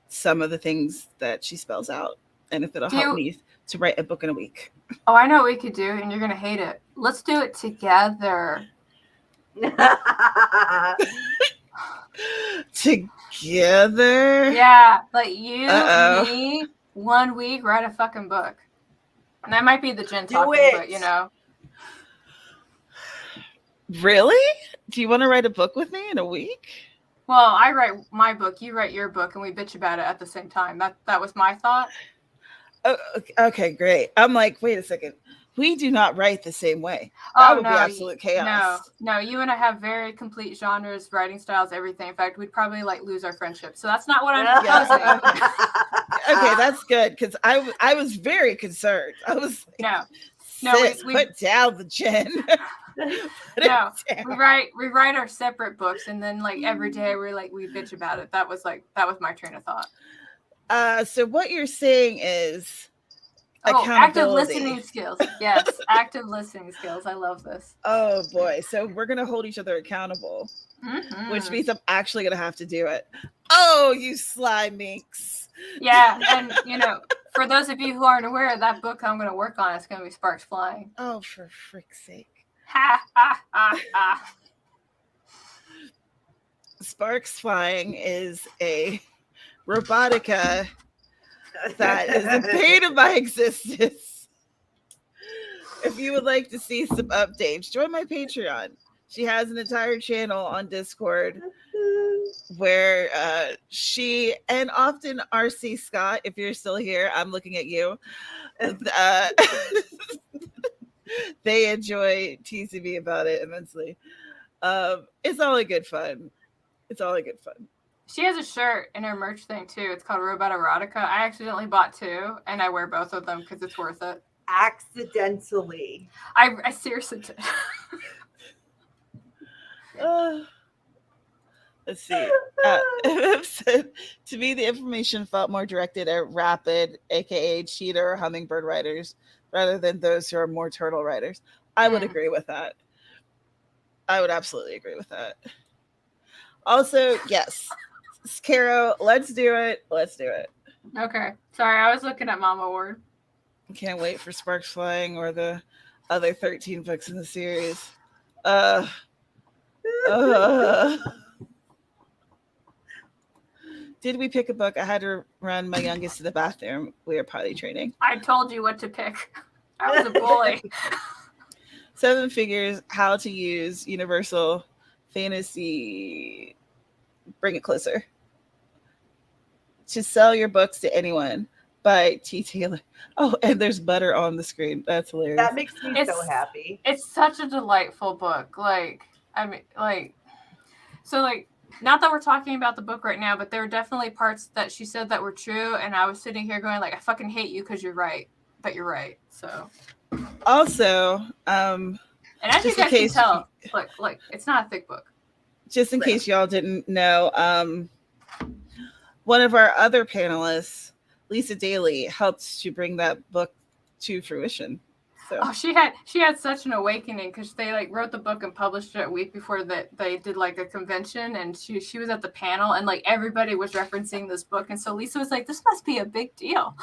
some of the things that she spells out, and if it'll help me to write a book in a week. Oh, I know what we could do, and you're going to hate it. Let's do it together. Together? Yeah, like you, me, 1 week, write a fucking book. And that might be the Jen talking, but Really? Do you want to write a book with me in a week? Well, I write my book, you write your book, and we bitch about it at the same time. That was my thought. Oh, okay, great. I'm like, wait a second. We do not write the same way. That would be absolute chaos. No, you and I have very complete genres, writing styles, everything. In fact, we'd probably like lose our friendship. So that's not what I'm proposing. Okay, that's good, because I was very concerned. I was like, we put down the gin. We write our separate books, and then like every day we bitch about it. That was my train of thought. So what you're saying is active listening skills. Yes, active listening skills. I love this. Oh boy. So we're gonna hold each other accountable, which means I'm actually gonna have to do it. Oh, you sly minx. Yeah, and for those of you who aren't aware, that book I'm gonna work on is gonna be Sparks Flying. Oh, for frick's sake. Ha ha ha ha. Sparks Flying is a robotica that is the bane of my existence. If you would like to see some updates, join my Patreon. She has an entire channel on Discord where she and often RC Scott, if you're still here, I'm looking at you. They enjoy teasing me about it immensely. It's all in good fun. It's all in good fun. She has a shirt in her merch thing too. It's called Robot Erotica. I accidentally bought 2, and I wear both of them because it's worth it. Accidentally. I seriously did. Let's see. To me, the information felt more directed at rapid, aka cheetah or hummingbird writers, rather than those who are more turtle writers. I would agree with that. I would absolutely agree with that. Also, yes, Carrow, let's do it. Let's do it. Okay. Sorry, I was looking at Mama Ward. Can't wait for Sparks Flying or the other 13 books in the series. Did we pick a book? I had to run my youngest to the bathroom. We were potty training. I told you what to pick. I was a bully. 7 Figures, How to Use Universal Fantasy. Bring it closer. To sell your books to anyone by T. Taylor. Oh, and there's butter on the screen. That's hilarious. That makes me so happy. It's such a delightful book. Not that we're talking about the book right now, but there were definitely parts that she said that were true, and I was sitting here going, I fucking hate you because you're right, but you're right. So, also, and as you guys can tell, look, it's not a thick book. Just in case y'all didn't know, one of our other panelists, Lisa Daly, helped to bring that book to fruition. So. She had such an awakening because they wrote the book and published it a week before that they did a convention, and she was at the panel and everybody was referencing this book, and so Lisa was like, this must be a big deal.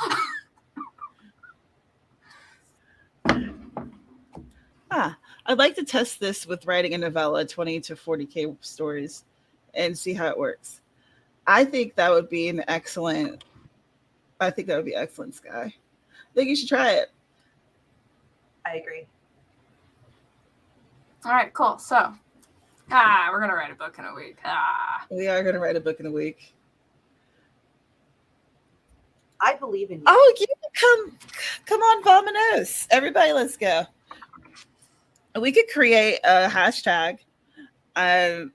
I'd like to test this with writing a novella, 20 to 40K stories, and see how it works. I think that would be excellent, Sky. I think you should try it. I agree. All right, cool. So, we're going to write a book in a week. We are going to write a book in a week. I believe in you. Oh, come on, Vominos. Everybody, let's go. We could create a hashtag and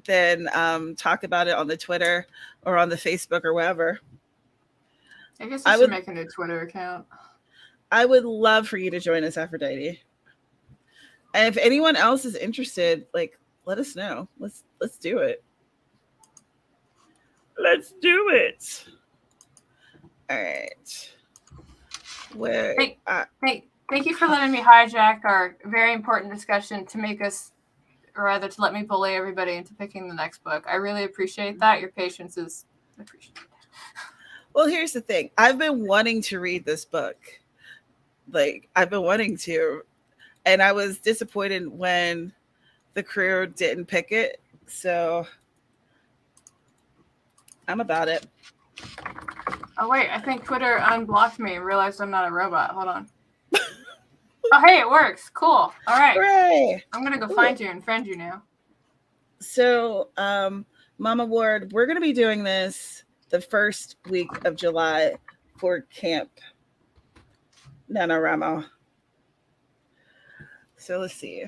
then talk about it on the Twitter or on the Facebook or wherever. I guess I should make a new Twitter account. I would love for you to join us, Aphrodite. And if anyone else is interested, let us know. Let's do it. Let's do it. All right. Thank you for letting me hijack our very important discussion to let me bully everybody into picking the next book. I really appreciate that. Your patience is appreciated. Well, here's the thing. I've been wanting to read this book. I've been wanting to, and I was disappointed when the crew didn't pick it. So I'm about it. Oh, wait. I think Twitter unblocked me and realized I'm not a robot. Hold on. Oh, hey, it works. Cool. All right. Hooray. I'm going to go find you and friend you now. So, Mama Ward, we're going to be doing this the first week of July for Camp NaNoWriMo. So let's see.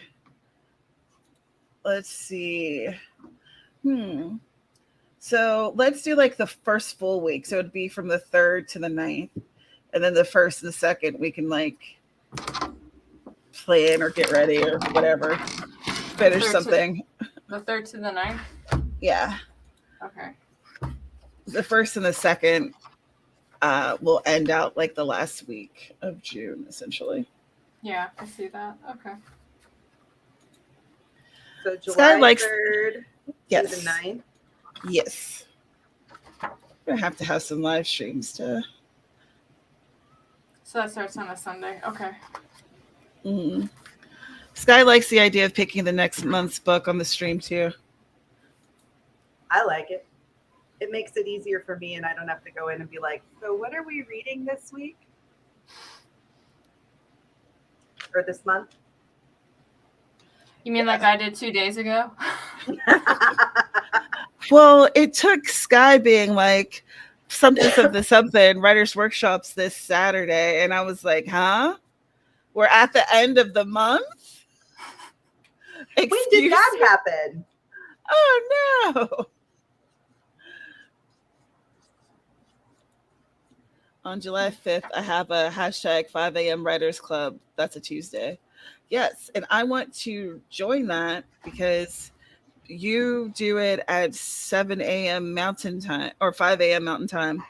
So let's do the first full week. So it'd be from the 3rd to the 9th. And then the 1st and the 2nd, we can plan or get ready or whatever. Finish something. The 3rd to the 9th? Yeah. Okay. The 1st and the 2nd will end out the last week of June, essentially. Yeah, I see that. Okay. So July 3rd yes. to the 9th? Yes. We're going to have some live streams to... So that starts on a Sunday. Okay. Mm-hmm. Sky likes the idea of picking the next month's book on the stream, too. I like it. It makes it easier for me, and I don't have to go in and be like, so what are we reading this week? Or this month? You mean like I did 2 days ago? Well, it took Sky being like something writers workshops this Saturday, and I was like, huh? We're at the end of the month. When did that happen? Oh no. On July 5th, I have a hashtag 5 a.m. Writers Club. That's a Tuesday. Yes, and I want to join that because you do it at 7 a.m. Mountain Time or 5 a.m. Mountain Time,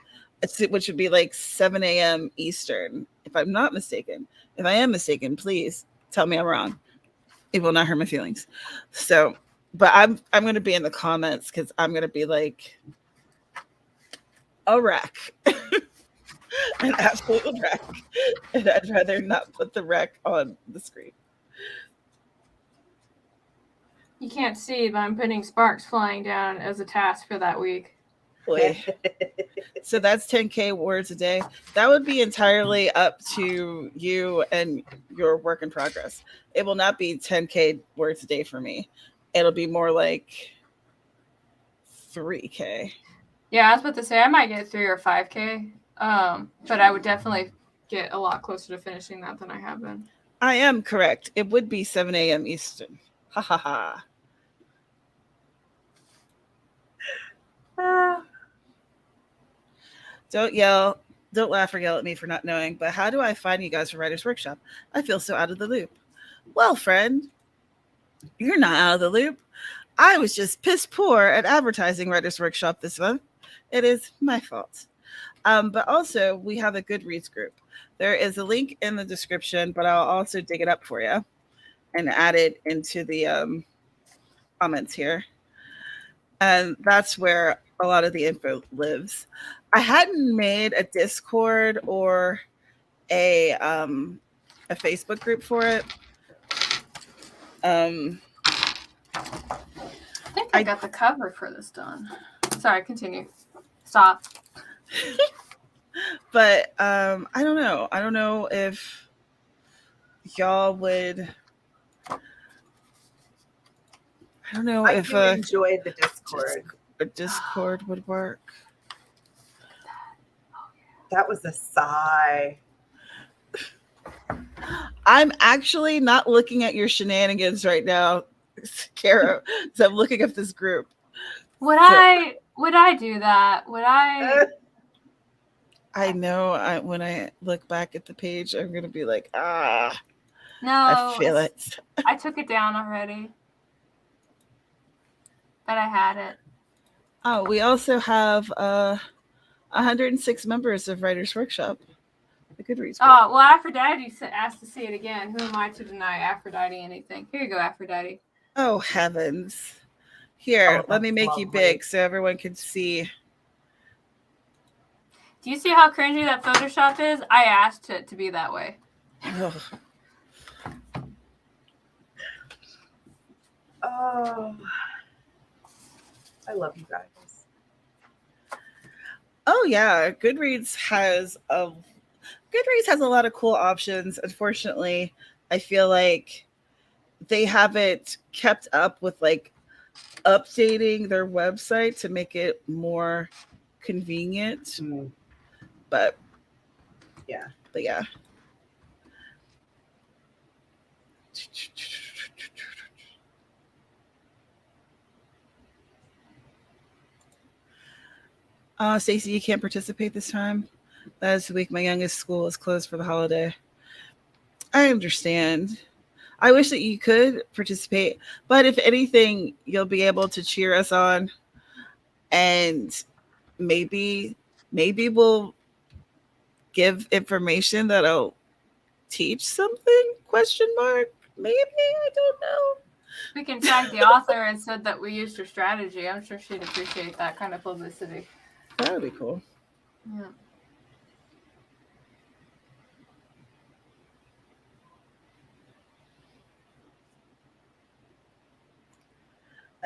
which would be like 7 a.m. Eastern, if I'm not mistaken. If I am mistaken, please tell me I'm wrong. It will not hurt my feelings. So, but I'm going to be in the comments because I'm going to be like a wreck. An absolute wreck. And I'd rather not put the wreck on the screen. You can't see, but I'm putting sparks flying down as a task for that week. Boy. So that's 10K words a day. That would be entirely up to you and your work in progress. It will not be 10K words a day for me. It'll be more like 3K. Yeah, I was about to say I might get 3 or 5K, but I would definitely get a lot closer to finishing that than I have been. I am correct. It would be 7 a.m. Eastern. Ha ha ha. Don't yell, don't laugh or yell at me for not knowing, but how do I find you guys for Writers Workshop? I feel so out of the loop. Well, friend, you're not out of the loop. I was just piss poor at advertising Writers Workshop this month. It is my fault. But also, we have a Goodreads group. There is a link in the description, but I'll also dig it up for you and add it into the comments here. And that's where a lot of the info lives. I hadn't made a Discord or a Facebook group for it. I think I got the cover for this done. Sorry, continue. Stop. But I don't know. I don't know if y'all would. I don't know if enjoyed the Discord. A Discord would work. That was a sigh. I'm actually not looking at your shenanigans right now, Carrow. So I'm looking at this group. Would I do that? Would I? I know. When I look back at the page, I'm gonna be like, no, I feel it. I took it down already, but I had it. Oh, we also have 106 members of Writers Workshop, the Goodreads group. Oh, well, Aphrodite asked to see it again. Who am I to deny Aphrodite anything? Here you go, Aphrodite. Oh, heavens. Here, let me make you big so everyone can see. Do you see how cringy that Photoshop is? I asked it to be that way. Oh, I love you guys. Oh yeah, Goodreads has a lot of cool options. Unfortunately, I feel like they haven't kept up with like updating their website to make it more convenient. But yeah. Stacey, you can't participate this time. That is the week my youngest school is closed for the holiday. I understand. I wish that you could participate, but if anything, you'll be able to cheer us on, and maybe we'll give information that'll teach something? Question mark. Maybe, I don't know. We can tag the author and said that we used her strategy. I'm sure she'd appreciate that kind of publicity. That would be cool. Yeah.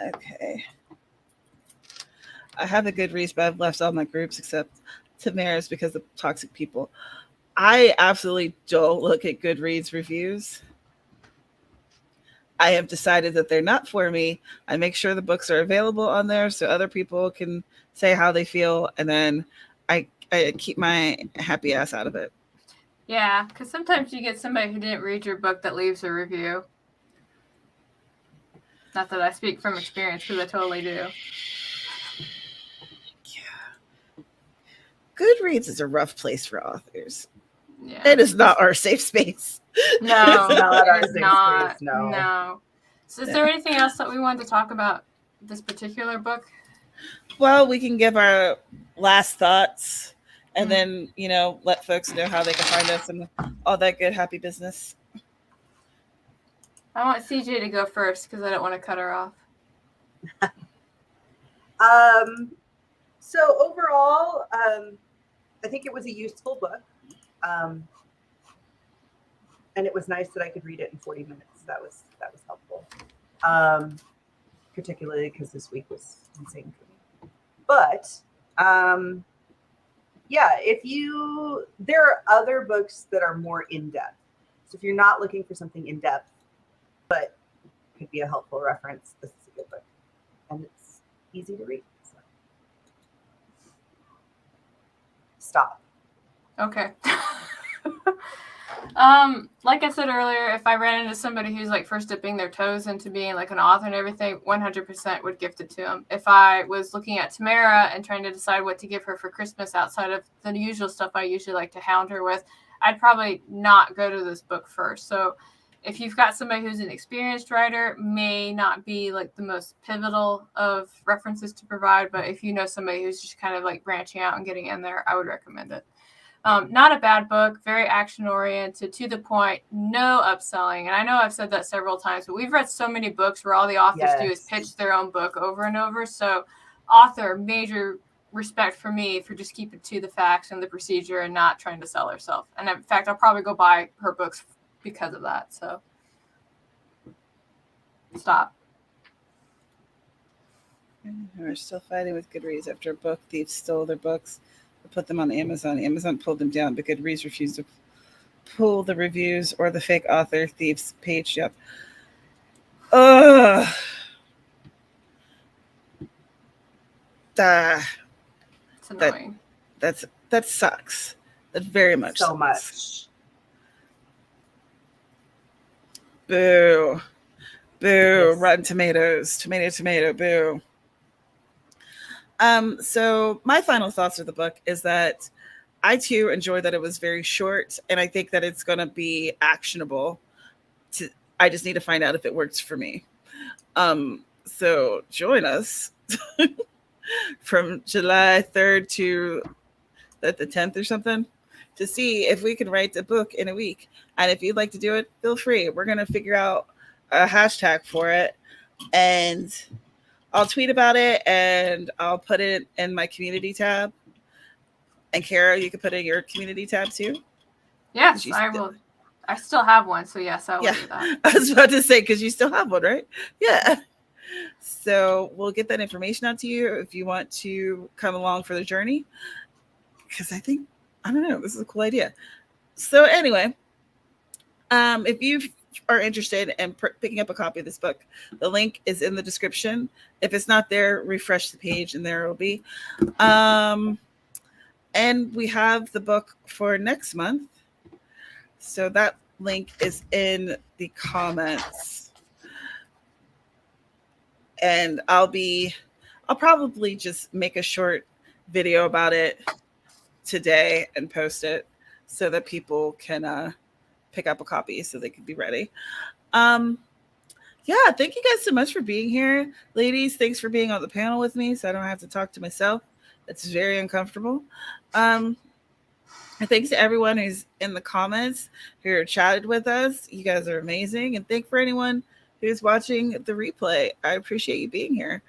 Okay. I have a Goodreads, but I've left all my groups except Tamara's because of toxic people. I absolutely don't look at Goodreads reviews. I have decided that they're not for me, I make sure the books are available on there so other people can say how they feel, and then I keep my happy ass out of it. Yeah, because sometimes you get somebody who didn't read your book that leaves a review. Not that I speak from experience, because I totally do. Goodreads is a rough place for authors. Yeah. It is not our safe space. No, It's not our it is safe not. space, no. So is there anything else that we wanted to talk about this particular book? Well, we can give our last thoughts and then, let folks know how they can find us and all that good happy business. I want CJ to go first because I don't want to cut her off. So overall, I think it was a useful book. And it was nice that I could read it in 40 minutes. That was helpful. Particularly because this week was insane for me. But yeah, there are other books that are more in-depth. So if you're not looking for something in-depth, but could be a helpful reference, this is a good book. And it's easy to read. So. Stop. Okay. Like I said earlier, if I ran into somebody who's like first dipping their toes into being like an author and everything, 100% would gift it to them. If I was looking at Tamara and trying to decide what to give her for Christmas outside of the usual stuff I usually like to hound her with, I'd probably not go to this book first. So if you've got somebody who's an experienced writer, may not be like the most pivotal of references to provide, but if you know somebody who's just kind of like branching out and getting in there, I would recommend it. Not a bad book, very action-oriented, to the point, no upselling. And I know I've said that several times, but we've read so many books where all the authors do is pitch their own book over and over. So author, major respect for me for just keeping to the facts and the procedure and not trying to sell herself. And in fact, I'll probably go buy her books because of that. So stop. We're still fighting with Goodreads after book thieves stole their books. Put them on Amazon. Amazon pulled them down, but Goodreads refused to pull the reviews or the fake author thieves page up. Ugh. It's annoying. That sucks. That very much so sucks. Much. Boo. Boo. Yes. Rotten Tomatoes. Tomato, boo. So my final thoughts of the book is that I too enjoyed that it was very short, and I think that it's going to be actionable. I just need to find out if it works for me. So join us from July 3rd to the 10th or something to see if we can write the book in a week. And if you'd like to do it, feel free. We're going to figure out a hashtag for it, and I'll tweet about it and I'll put it in my community tab. And Carrow, you can put it in your community tab too. Yes, I will. I still have one, so yes, I will do that. I was about to say, because you still have one, right? Yeah. So we'll get that information out to you if you want to come along for the journey. Because I don't know, this is a cool idea. So anyway, if you are interested in picking up a copy of this book, the link is in the description. If it's not there, refresh the page and there it will be. And we have the book for next month. So that link is in the comments. And I'll probably just make a short video about it today and post it so that people can pick up a copy so they can be ready. Yeah, thank you guys so much for being here. Ladies, thanks for being on the panel with me so I don't have to talk to myself. It's very uncomfortable. And thanks to everyone who's in the comments who chatted with us. You guys are amazing. And thank for anyone who's watching the replay. I appreciate you being here.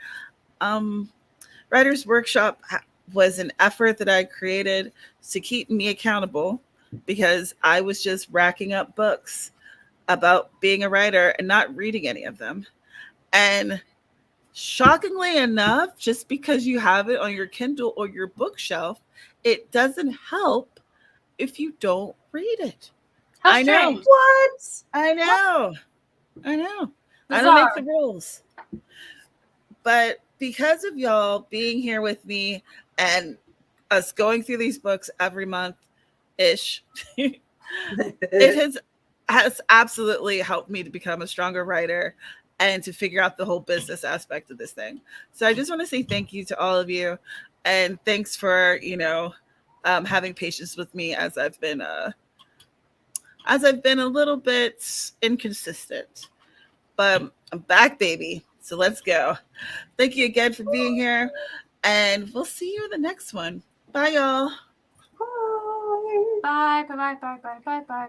Writers Workshop was an effort that I created to keep me accountable because I was just racking up books about being a writer and not reading any of them. And shockingly enough, just because you have it on your Kindle or your bookshelf, it doesn't help if you don't read it. How I know. strange. What? I know. I don't make Bizarre. the rules. But because of y'all being here with me and us going through these books every month ish, it has absolutely helped me to become a stronger writer and to figure out the whole business aspect of this thing. So I just want to say thank you to all of you, and thanks for having patience with me as I've been a little bit inconsistent. But I'm back, baby. So let's go. Thank you again for being here, and we'll see you in the next one. Bye, y'all. Bye. Bye, bye, bye, bye, bye, bye, bye.